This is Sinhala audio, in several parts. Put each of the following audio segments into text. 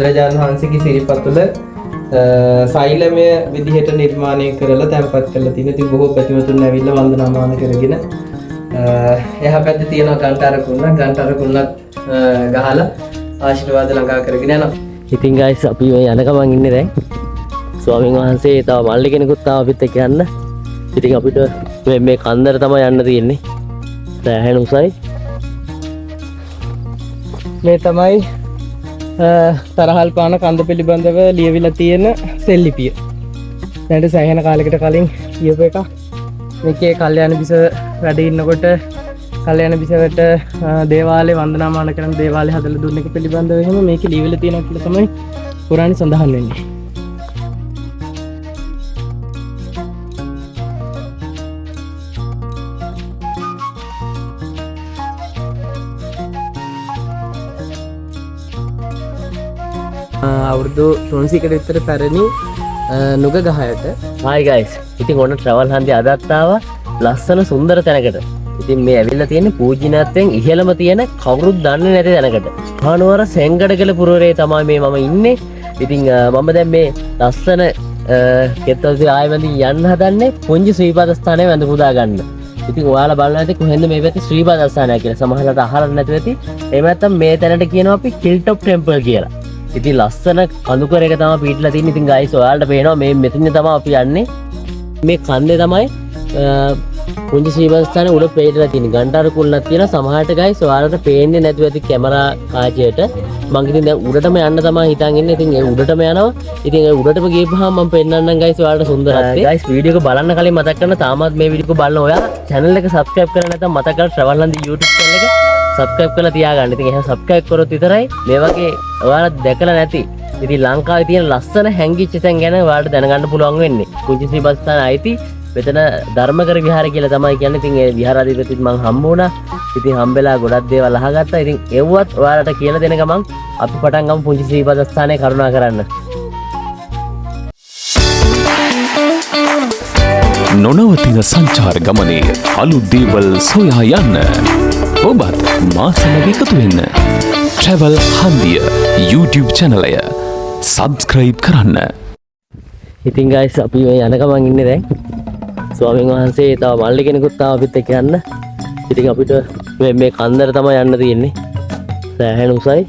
බුදුරජාණන් වහන්සේගේ සිරිපතුල සෛලමය විදිහට නිර්මාණය කරලා තැන්පත් කරලා තියෙන. ඉතින් බොහෝ පැතිවතුන් ඇවිල්ලා වන්දනාමාන කරගෙන එහා පැත්තේ තියෙන ගන්ටාර කුන්නත් ගහලා ආශිර්වාද ළඟා කරගෙන යනවා. ඉතින් guys අපි මේ යන ගමන් ඉන්නේ දැන්. ස්වාමීන් වහන්සේ තව මල්ලි කෙනෙකුත් තාම අපිත් එක්ක යන්න. ඉතින් අපිට මේ කන්දර තමයි යන්න තියෙන්නේ. සෑහෙන උසයි. මේ තමයි තරහල් පාන කන්ද පිළිබඳව ලියවිලා තියෙන සෙල්ලිපිය. දැන් සෑහෙන කාලයකට කලින් කියපු එක. මේකේ කල්යාණ බිස වැඩ ඉන්නකොට කල්යාණ බිසවට දේවාලේ වන්දනාමාන කරන දේවාලේ හදලා දුන්න එක පිළිබඳව එහෙම මේකේ ලියවිලා තියෙනවා කියලා තමයි පුරාණේ සඳහන් වෙන්නේ. අවුරුදු 300කට විතර පැරණි නුග ගහයට. Hi guys. ඉතින් ඔන්න travel හන්දිය අදත් ආවා ලස්සන සුන්දර තැනකට. ඉතින් මේ ඇවිල්ලා තියෙන්නේ පූජ්‍යනාත්යෙන් ඉහළම තියෙන කවුරුත් දන්නේ නැති තැනකට. මහනුවර සෙන්ගඩගල පුරවරේ තමයි මම ඉන්නේ. ඉතින් මම දැන් මේ ලස්සන කෙත්තොල්සි ආයෙමදි යන්න හදන්නේ පුංචි ශ්‍රීපාද ස්ථානයේ වැඳ පුදා ගන්න. ඉතින් ඔයාලා බලන්න ඇති කොහෙන්ද මේ පැත්තේ ශ්‍රීපාද ස්ථානය කියලා. සමහරවිට අහලා නැතුව ඇති. එහෙම නැත්නම් මේ තැනට කියනවා අපි හිල්ටොප් ටෙම්පල් කියලා. ඉතින් ලස්සන කඳුකර එක තමයි පිටලා තියෙන්නේ. ඉතින් ගයිස් ඔයාලට පේනවා මේ මෙතන තමයි අපි යන්නේ. මේ කන්දේ තමයි පුංචි ශ්‍රීපාද ස්ථානේ උඩ පිටලා තියෙන්නේ. ගන්ටාර කුල්ලක් තියෙනවා. සමහරට ගයිස් ඔයාලට පේන්නේ නැතුව ඇති කැමරා කාචයට. මම ඉතින් දැන් උඩටම යන්න තමයි හිතන් ඉන්නේ. ඉතින් ඒ උඩටම යනවා. ඉතින් ඒ උඩටම ගියපුවාම මම පෙන්නන්නම් ගයිස් ඔයාලට සුන්දරත්වය. ගයිස් වීඩියෝ එක බලන්න කලින් මතක් කරන්න තාමත් මේ වීඩියෝ එක බලන ඔයා channel එක subscribe කරලා නැත්නම් මතක් කරලා travel හන්දි YouTube channel එක subscribe කරලා තියාගන්න. ඉතින් එහෙනම් subscribe කරොත් විතරයි මේ වගේ ඔයාලා දැකලා නැති ඉතින් ලංකාවේ තියෙන ලස්සන හැංගිච්ච තැන් ගැන ඔයාලට දැනගන්න පුළුවන් වෙන්නේ. කුංචි ශ්‍රීපාද ස්ථාන ආйти මෙතන ධර්මකර විහාරය කියලා තමයි කියන්නේ. ඉතින් ඒ විහාරාධිපතිත් මම හම්බ වුණා. ඉතින් හම්බෙලා ගොඩක් දේවල් අහගත්තා. ඉතින් එව්වත් ඔයාලට කියලා දෙන ගමන් අපි පටන් ගමු පුංචි ශ්‍රීපාද ස්ථානයේ කරුණා කරන්න. නොනවතින සංචාර ගමනේ අලුත් දේවල් සොයා යන්න ඔබත් මා සමග එකතු වෙන්න. Travel හන්දිය YouTube channel එක subscribe කරන්න. ඉතින් guys අපි මේ යන ගමන් ඉන්නේ දැන්. ස්වාමීන් වහන්සේ තව මල්ලි කෙනෙකුත් තාම අපිත් එක්ක යන්න. ඉතින් අපිට මේ කන්දර තමයි යන්න තියෙන්නේ. සෑහෙන උසයි.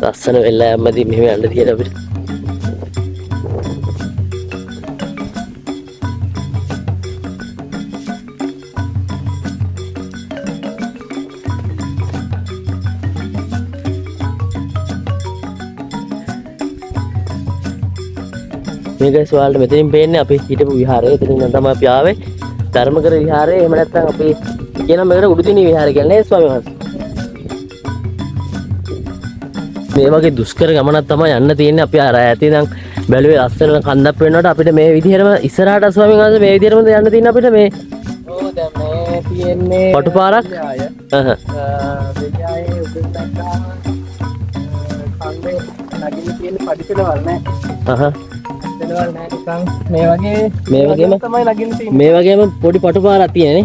ලස්සන වෙලා යම්මදී මෙහෙම යන්න තියෙන අපිට. මේ guys ඔයාලට මෙතනින් පේන්නේ අපි හිටපු විහාරය. එතනින් තමයි අපි ආවේ. ධර්මකර විහාරය. එහෙම නැත්නම් අපි කියන මේකට උඩුතිනි විහාරය කියලා නේද ස්වාමීන් වහන්සේ? මේ වගේ දුෂ්කර ගමනක් තමයි යන්න තියෙන්නේ. අපි අර ඇති නම් බැලුවේ ලස්සන කන්දක් වෙනකොට අපිට මේ විදිහටම ඉස්සරහට ස්වාමීන් වහන්සේ මේ විදිහටම යන්න තියෙන අපිට මේ දැන් මේ තියෙන්නේ පටු පාරක්. විද්‍යාවේ උඩින් දැක්කම කන්දේ නැගිලි තියෙන පඩිපෙළවල් නෑ. පෙළවල් නෑ නිකන් මේ වගේම තමයි නැගිලි තියෙන්නේ. මේ වගේම පොඩි පටු පාරක් තියෙනනේ.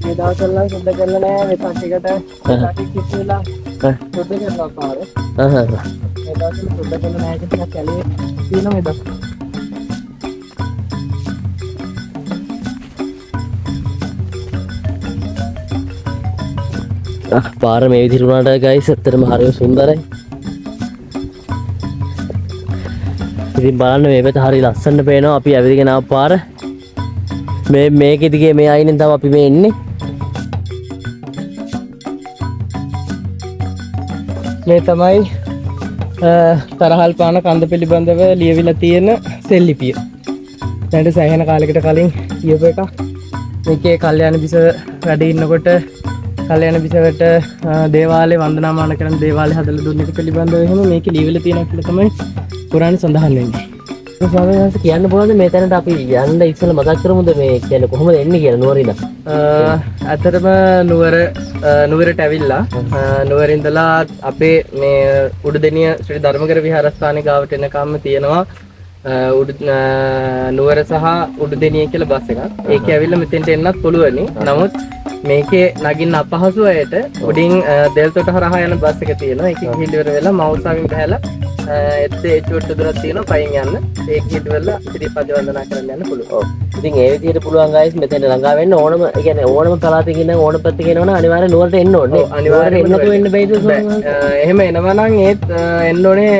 මේ දවස්වල නම් සුද්ධ කරලා නෑ මේ පස්සිකට කිසිලා සුද්ධ කරනවා පාර. මේ දවස්වල සුද්ධ කරලා නෑ කියලා කැලේ තියෙන මේ දවස්. පාර මේ විදිහට වුණාට guys ඇත්තටම හරිය සුන්දරයි. ඉතින් බලන්න මේ පැත්ත හරිය ලස්සනට පේනවා. අපි ඇවිදගෙන ආව පාර. මේකෙ දිගේ මේ අයිනෙන් තමයි අපි මේ ඉන්නේ. මේ තමයි තරහල් පාන කන්ද පිළිබඳව ලියවිලා තියෙන සෙල්ලිපිය. දැන් සෑහෙන කාලයකට කලින් කියපු එක. මේකේ කල්යාණ බිස වැඩ ඉන්නකොට කල්යාණ බිසවට දේවාලේ වන්දනාමාන කරන දේවාලේ හදලා දුන්න එක පිළිබඳව එහෙම මේකේ ලියවිලා තියෙනවා කියලා තමයි පුරාණේ සඳහන් වෙන්නේ. ස්වාමීන් වහන්සේ කියන්න පුළුවන්ද මේ තැනට අපි යන්න ඉස්සෙල්ලා මතක් කරමුද මේ කියන්නේ කොහොමද එන්නේ කියලා නුවරින්? ඇත්තටම නුවරට ඇවිල්ලා නුවර ඉඳලා අපේ මේ උඩුදෙනිය ශ්‍රී ධර්මකර විහාරස්ථානයේ ගාවට එනකම්ම තියෙනවා නුවර සහ උඩුදෙනිය කියලා බස් එකක්. ඒක ඇවිල්ලා මෙතෙන්ට එන්නත් පුළුවනි. නමුත් මේකේ නගින්න අපහසු අයට උඩින් දෙල්තොට හරහා යන බස් එක තියෙනවා. ඒක ගිහින් ඉවර වෙලා මවුසාවින් බහැලා එත්තේ චුට්ට දුරක් තියෙනවා පයින් යන්න. ඒක ගිහින් ඉවරලා සිරිපද වන්දනා කරන්න යන්න පුළුවන්. ඉතින් ඒ විදිහට පුළුවන් ගයිස් මෙතන ළඟා වෙන්න ඕනම ඒ කියන්නේ ඕනම පළාතකින් ඉඳන් ඕන පැත්තක එනවනම් අනිවාර්යෙන් නුවරට එන්න ඕනේ. අනිවාර්යෙන් එන්නතු වෙන්න බැයිද එහෙම එනවා නම් ඒත් එන්න ඕනේ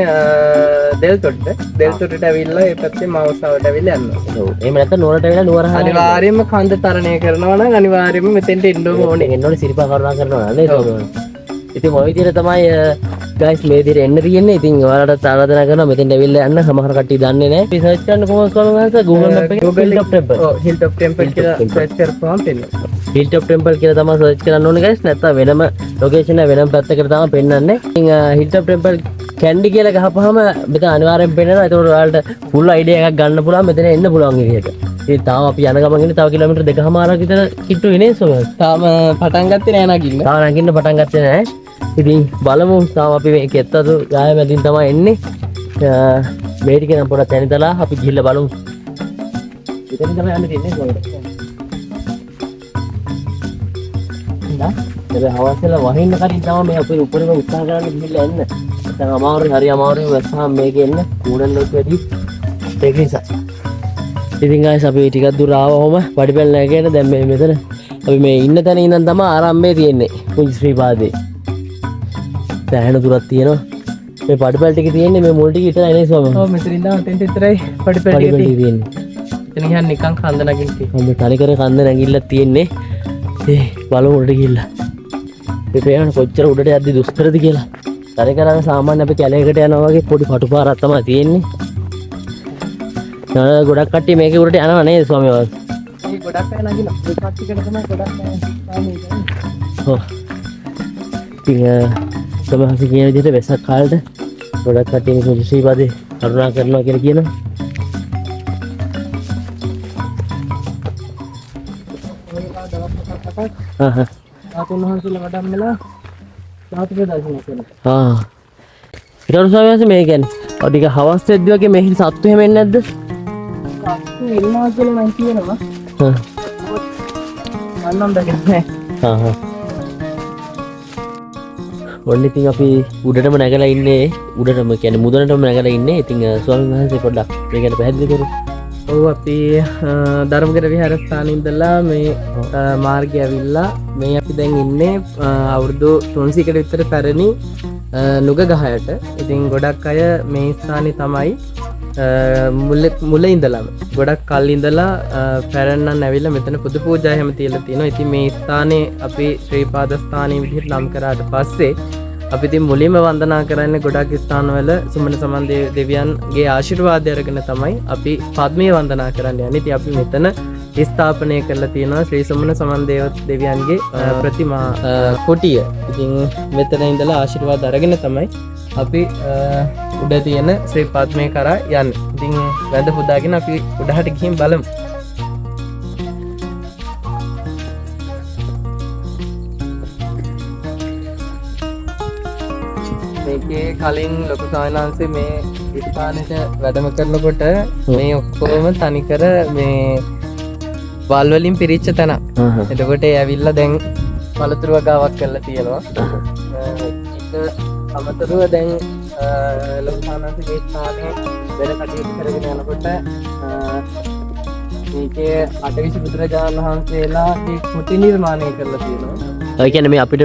දෙල්තොටට ඇවිල්ලා ඒ පැත්තේ මවුසාවට ඇවිල්ලා යන්න. ඔව්. එහෙම නැත්නම් නුවරට ඇවිල්ලා නුවර හරහා අනිවාර්යයෙන්ම කන්ද තරණය කරනවා නම් අනිවාර්යයෙන්ම මෙතෙන්ට එන්න ඕනේ. එන්න ඕනේ සිරිපා කරුණා කරනවා නේද? ඉතින් ඔය විදිහට තමයි ගයිස් මේ විදිහට එන්න තියෙන්නේ. ඉතින් ඔයාලට ආරාධනා කරනවා මෙතෙන්ට ඇවිල්ලා යන්න. සමහර කට්ටිය දන්නේ නැහැ. අපි සර්ච් කරන්න කොහොමද ස්වාමීන් වහන්සේ Google Map එකේ Hilltop Temple. ඔව් Hilltop Temple කියලා සර්ච් කරපුවාම පෙන්නනවා. Hilltop Temple කියලා තමයි සර්ච් කරන්න ඕනේ ගයිස්. නැත්නම් වෙනම ලොකේෂන් එක වෙනම පැත්තකට තමයි පෙන්නන්නේ. ඉතින් Hilltop Temple කැන්ඩි කියලා ගහපුවාම මෙතන අනිවාර්යෙන් පෙන්නනවා. ඒකට ඔයාලට full idea එකක් ගන්න පුළුවන් මෙතන එන්න පුළුවන් විදිහට. ඉතින් තාම අපි යන ගමන් ඉන්නේ තව කිලෝමීටර් 2කමාරක් විතර කිට්ටු වෙනේ ස්වාමීන්. තාම පටන් ගත්තේ නෑ නගින්න. තාම නගින්න පටන් ගත්තේ නැහැ. ඉතින් බලමු තාම අපි මේ කෙත්තතු ගාය මැදින් තමයි එන්නේ. මේ ටික නම් පොඩක් තැනිතලා අපි ගිහිල්ලා බලමු. ඉතින් තමයි යන්න තියෙන්නේ කොහෙද? නෑ ඒ හවසල වහින්න කලින් තමයි මේ අපේ උඩරම උත්සාහ කරන්න ගිහිල්ලා එන්න. දැන් අමාරුයි හරි අමාරුයි වැස්සහම මේක එන්න කූඩන්නොත් වැඩි ඒක නිසා. ඉතින් ගායස් අපි ටිකක් දුර ආවම වඩිපැල් නැගගෙන දැන් මේ මෙතන අපි මේ ඉන්න තැන ඉඳන් තමයි ආරම්භය තියෙන්නේ පුංචි ශ්‍රීපාදේ. දැන් දුරක් තියෙනවා. මේ පඩිපැල් ටික තියෙන්නේ මේ මුල් ටික විතරයි නේ ස්වාමීන්. ඔව් මෙතන ඉඳන් අතෙන්ට විතරයි පඩිපැල් ටික තියෙන්නේ. එතන ගියන් නිකන් කන්ද නගින්න තියෙනවා. මේ තනිකර කන්ද නැගිල්ල තියෙන්නේ. ඒ බලමු උඩට ගිහිල්ලා. මේ පේන කොච්චර උඩට යද්දි දුෂ්කරද කියලා. තනිකරම සාමාන්‍ය අපි කැලේකට යනවා වගේ පොඩි පටු පාරක් තමයි තියෙන්නේ. ගොඩක් කට්ටිය මේකේ උඩට යනවා නේද ස්වාමීන් වහන්සේ? මේ ගොඩක් අය නගිනවා. ඒ කට්ටියකට තමයි ගොඩක් අය යන්නේ. ඔව්. ඉතින් සමහරවිට කියන විදිහට වෙසක් කාලේට ගොඩක් කට්ටිය මේ පුංචි ශ්‍රීපාදේ කරුණා කරනවා කියලා කියනවා. ආතුන් වහන්සේලා වඩම් වෙලා ධාතු ප්‍රදර්ශනය කරනවා. ඊට පස්සේ මේ කියන්නේ ඔය ටික හවස් වෙද්දි වගේ මෙහි සත්තු හැම එන්නේ නැද්ද? සත්තු ඉන්නවා කියලා මම කියනවා. මන්නම් දැකන්නේ නැහැ. ඔන්න ඉතින් අපි උඩටම නැගලා ඉන්නේ උඩටම කියන්නේ මුදලටම නැගලා ඉන්නේ. ඉතින් ස්වාමීන් වහන්සේ පොඩ්ඩක් මේ ගැන පැහැදිලි කරමු. ඔව් අපි ධර්මගර විහාරස්ථානයේ ඉඳලා මේ මාර්ගය ඇවිල්ලා මේ අපි දැන් ඉන්නේ අවුරුදු 300කට විතර පැරණි නුග ගහයට. ඉතින් ගොඩක් අය මේ ස්ථානේ තමයි මුල ඉඳලම ගොඩක් කල් ඉඳලා පැරණන් ඇවිල්ලා මෙතන පුද පූජා හැම තියලා තියෙනවා. ඉතින් මේ ස්ථානේ අපි ශ්‍රීපාද ස්ථානයේ විදිහට නම් කරාට පස්සේ අපි ඉතින් මුලින්ම වන්දනා කරන්නේ ගොඩක් ස්ථානවල සුමන සමන් දෙවියන්ගේ ආශිර්වාදය අරගෙන තමයි අපි පද්මයේ වන්දනා කරන්න යන්නේ. ඉතින් අපි මෙතන ස්ථාපනය කරලා තියෙනවා ශ්‍රී සුමන සමන් දෙවියන්ගේ ප්‍රතිමා කුටිය. ඉතින් මෙතන ඉඳලා ආශිර්වාද අරගෙන තමයි අපි උඩ තියෙන ශ්‍රී පද්මයේ කරා යන්නේ. ඉතින් වැඳ පුදාගෙන අපි උඩහට ගිහින් බලමු. මේකේ කලින් ලොකු සායනාංශේ මේ ස්ථානෙට වැඩම කරනකොට මේ ඔක්කොම තනිකර මේ වල් වලින් පිරිච්ච තැන. එතකොට ඒ ඇවිල්ලා දැන් පළතුරු වගාවක් කරලා තියෙනවා. ඒක අමතරව දැන් ලොකු සායනාංශේ ස්ථානේ වැඩ කටයුතු කරගෙන යනකොට මේකේ අටවිසි බුදුරජාණන් වහන්සේලාගේ කුටි නිර්මාණය කරලා තියෙනවා. ඒ කියන්නේ මේ අපිට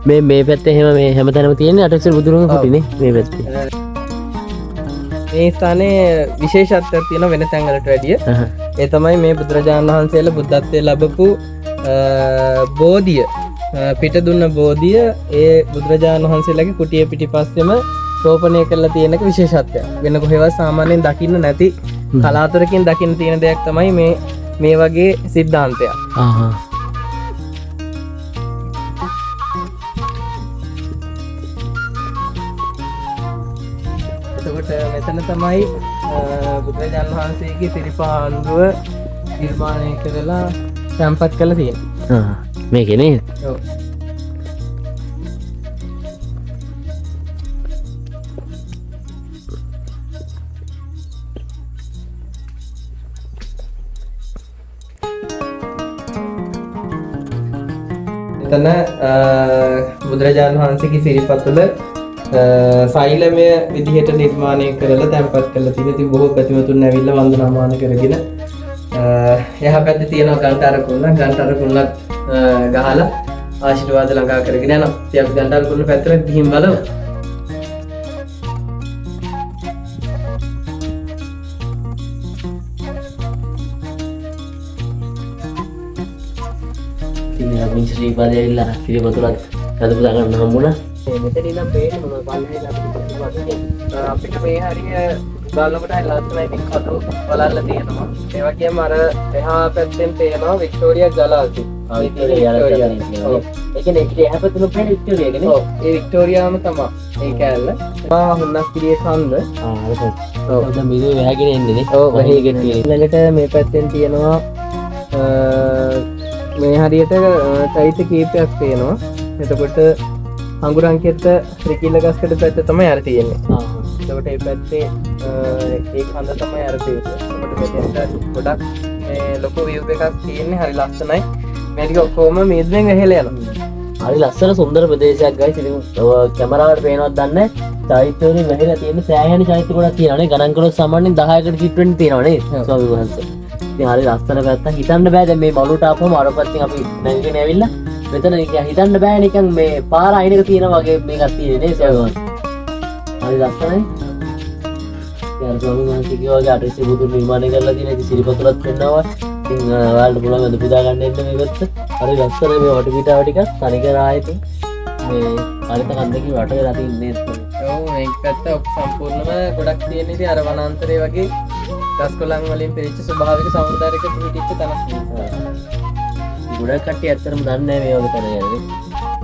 මේ පැත්තේ එහෙම මේ හැමතැනම තියෙන්නේ අටවිසි බුදුරුගේ කුටිනේ මේ පැත්තේ. මේ ස්ථානයේ විශේෂත්වයක් තියෙනවා වෙන තැන් වලට වැඩිය. ඒ තමයි මේ බුදුරජාණන් වහන්සේලා බුද්ධත්වයේ ලැබපු බෝධිය පිට දුන්න බෝධිය ඒ බුදුරජාණන් වහන්සේලාගේ කුටිය පිටිපස්සෙම රෝපණය කරලා තියෙන එක විශේෂත්වයක්. වෙන කොහෙවත් සාමාන්‍යයෙන් දකින්න නැති කලාතුරකින් දකින්න තියෙන දෙයක් තමයි මේ වගේ සිද්ධාන්තයක්. එතකොට මෙතන තමයි බුදුරජාණන් වහන්සේගේ සිරිපාන්දුව නිර්මාණය කරලා තැන්පත් කරලා තියෙන්නේ. මේකේ නේද? ඔව්. මෙතන බුදුරජාණන් වහන්සේගේ සිරිපතුල සෛලමය විදිහට නිර්මාණය කරලා තැන්පත් කරලා තියෙන. ඉතින් බොහෝ ප්‍රතිමතුන් ඇවිල්ලා වන්දනාමාන කරගෙන එහා පැත්තේ තියෙන ගන්ටාර කුල්ලක් ගහලා ආශිර්වාද ළඟා කරගෙන යනවා. ඉතින් අපි ගන්ටාර කුල්ල පැත්තට ගිහින් බලමු. ශ්‍රීපාදේ ඇවිල්ලා සිරිපතුලත් හදපු දාගන්න හම්බුණා. මෙතන ඉඳන් පේන්නේ මොනවද බලන්නේ අපිට මේ හරිය බලනකොට ලස්සනයි ඉතින් කටු බලන්න තියෙනවා. ඒ වගේම අර එහා පැත්තෙන් පේනවා වික්ටෝරියා ජලාශය. ඒ කියන්නේ එහා පැත්තෙන් පේන වික්ටෝරියා කියන්නේ. ඔව් ඒ වික්ටෝරියාම තමයි. ඒ කෑල්ල. හුන්නස්ගිරියේ කන්ද. ඔව් දැන් මිදුවේ වැහගෙන එන්නේ නේ. ඔව් වැහගෙන ඊළඟට මේ පැත්තෙන් තියෙනවා මේ හරියට චෛත්‍ය කීපයක් තියෙනවා. එතකොට අඟුරංකිත ත්‍රිකිල ගස්කට පැත්ත තමයි අර තියෙන්නේ. එතකොට මේ පැත්තේ ඒ කඳ තමයි අර තියෙන්නේ. එතකොට මෙතෙන්ට ගොඩක් මේ ලොකු view එකක් තියෙන්නේ. හරි ලස්සනයි. මේ ටික ඔක්කොම මේද්දෙන් වැහිලා යනවා. හරි ලස්සන සුන්දර ප්‍රදේශයක් ගයිස්. ඉතින් කැමරාවට පේනවද දන්නේ නැහැ. චෛත්‍ය වලින් වැහිලා තියෙන සෑහෙන චෛත්‍ය ගොඩක් තියෙනවානේ. ගණන් කළොත් සාමාන්‍යයෙන් 10කට කිට්ටුවෙන් තියෙනවානේ ස්වාමීන් වහන්සේ. ඉතින් හරි ලස්සන පැත්තක්. හිතන්න බෑ දැන් මේ මලුවට ආපුවම අර පැත්තෙන් අපි නැගගෙන ඇවිල්ලා මෙතන හිතන්න බෑ නිකන් මේ පාර අයිනක තියෙනවා වගේ මේකක් තියෙන්නේ නේ ස්වාමීන් වහන්සේ. හරි ලස්සනයි. ඉතින් ස්වාමීන් වහන්සේ කිව්වා වගේ අටසිය බුදු නිර්මාණය කරලා තියෙන ඉතින් සිරිපතුලත් වෙනවා. ඉතින් ඔයාලට පුළුවන් අද පුදා ගන්න එන්න මේ පැත්ත. හරි ලස්සනයි මේ වටපිටාව ටිකක් තනිකර ආයෙත් මේ අරිත කන්දකින් වට වෙලා තින්නේ. ඔව් මේක පැත්ත සම්පූර්ණම ගොඩක් තියෙන ඉතින් අර වනාන්තරය වගේ ගස් කොළන් වලින් පිරිච්ච ස්වභාවික සෞන්දර්යයක පිහිටිච්ච තැනක්. ගොඩක් කට්ටිය ඇත්තටම දන්නේ නැහැ මේ වගේ තැන යන්නේ.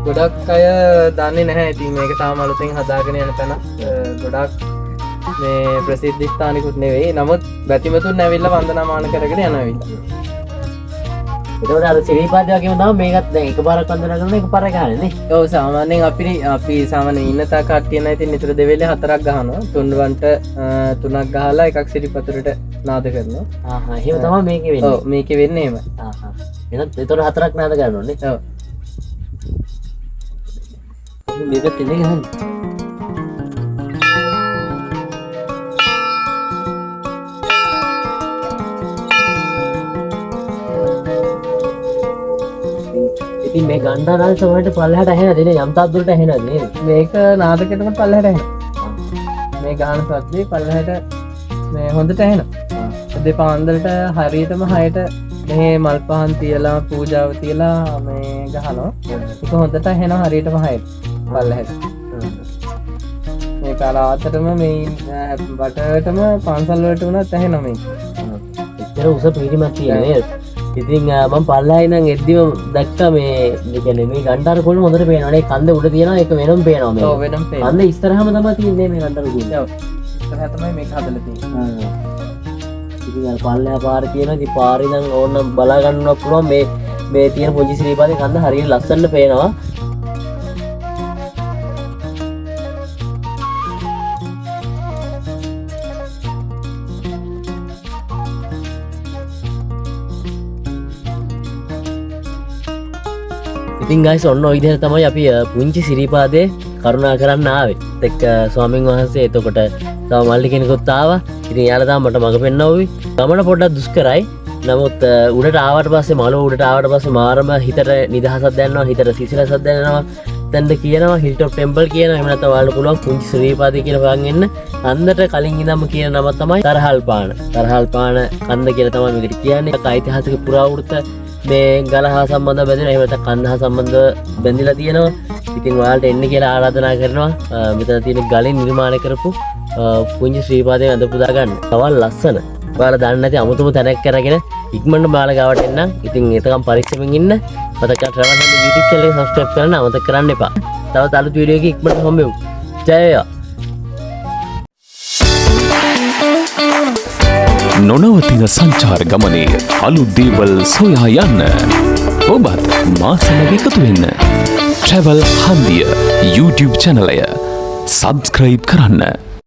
ගොඩක් අය දන්නේ නැහැ. ඉතින් මේක තාම අලුතෙන් හදාගෙන යන තැන. ගොඩක් මේ ප්‍රසිද්ධ ස්ථානිකුත් නෙවෙයි. නමුත් බැතිමතුන් ඇවිල්ලා වන්දනාමාන කරගෙන යනවා. ඒතකොට අර සිරිපාදේ වගේම තමයි මේකත් දැන් එකපාරක් වන්දනා කරනවා එකපාරක් ගහන්නේ නේ. ඔව් සාමාන්‍යයෙන් අපි සාමාන්‍යයෙන් ඉන්න තා කට්ටිය නම් ඉතින් නිතර දෙවෙලේ 4ක් ගහනවා. තුන්වන්ට 3ක් ගහලා එකක් සිරිපතුලට නාද කරනවා. එහෙම තමයි මේකේ වෙන්නේ. ඔව් මේකේ වෙන්නේ එහෙම. එහෙනම් ඒතකොට 4ක් නාද ගන්නවා නේ. ඔව්. මේක තෙලේ ගහන්නේ. ඉතින් මේ ගණ්ඩාරාල් සමහරට පල්ලෙහාට ඇහෙනද නේ? යම් තාක් දුරට ඇහෙනද නේද? මේක නාදකෙටම පල්ලෙහාට ඇහෙනවා. මේ ගාන සද්දේ පල්ලෙහාට මේ හොඳට ඇහෙනවා. දෙපාන්දරට හරියටම 6ට මේ මල් පහන් තියලා පූජාව තියලා මේ ගහනවා. ඒක හොඳට ඇහෙනවා හරියටම 6ට පල්ලෙහාට. මේ කාලාතරම මේ බටටම පන්සල් වලට උනත් ඇහෙනවා මේක. එච්චර උස පිළිමක් තියෙන නේද? ඉතින් මම පල්ලෙහායි නම් එද්දිම දැක්කා මේ කියන්නේ මේ ගණ්ඩාර කොළ හොඳට පේනවා නේ. කන්ද උඩ තියෙනවා ඒක වෙනම පේනවා මේ. ඔව් වෙනම පේනවා. කන්ද ඉස්සරහම තමයි තියෙන්නේ මේ ගණ්ඩාර කොළ. ඔව්. ඉස්සරහ තමයි මේක හදලා තියෙන්නේ. ඉතින් අර පල්ලෙහා පාර තියෙනවා. ඉතින් පාරේ නම් ඕනනම් බලා ගන්නවත් පුළුවන් මේ තියෙන පොඩි සිරිපාදේ කන්ද හරියට ලස්සනට පේනවා. ඉතින් ගයිස් ඔන්න ඔය විදිහට තමයි අපි පුංචි සිරිපාදේ කරුණා කරන්න ආවේ. එක්ක ස්වාමින් වහන්සේ එතකොට තව මල්ලි කෙනෙකුත් ආවා. ඉතින් යාලා තාම මට මග පෙන්නවුවි. ගමන පොඩ්ඩක් දුෂ්කරයි. නමුත් උඩට ආවට පස්සේ මළුව උඩට ආවට පස්සේ මාරම හිතට නිදහසක් දැනෙනවා. හිතට සිසිලසක් දැනෙනවා. දැන්ද කියනවා හිල් ටොප් ටෙම්පල් කියනවා. එහෙම නැත්නම් ඔයාලට පුළුවන් පුංචි සිරිපාදේ කියලා හොයන් එන්න. කන්දට කලින් ඉඳන්ම කියන නම තමයි තරහල්පාන. තරහල්පාන කන්ද කියලා තමයි මේකට කියන්නේ. ඓතිහාසික පුරාවෘත්ත මේ ගල හා සම්බන්ධ බැඳෙන එහෙම නැත්නම් කන්ද හා සම්බන්ධ බැඳිලා තියෙනවා. ඉතින් ඔයාලට එන්න කියලා ආරාධනා කරනවා. මෙතන තියෙන ගලින් නිර්මාණය කරපු පුංචි ශ්‍රීපාදයෙන් අඳ පුදා ගන්න. තවල් ලස්සන. ඔයාලා දන්නේ නැති අමුතුම තැනක් කරගෙන ඉක්මනට මාලා ගාවට එන්න. ඉතින් ඒතකම් පරිස්සමෙන් ඉන්න. මතක travel hub YouTube channel එක subscribe කරන්න අමතක කරන්න එපා. තවත් අලුත් වීඩියෝ එකකින් ඉක්මනට හම්බෙමු. ජය වේවා. නොනවතින සංචාර ගමනේ අලුත් දේවල් සොයා යන්න ඔබත් මා සමග එකතු වෙන්න Travel Handiya YouTube channel එක subscribe කරන්න.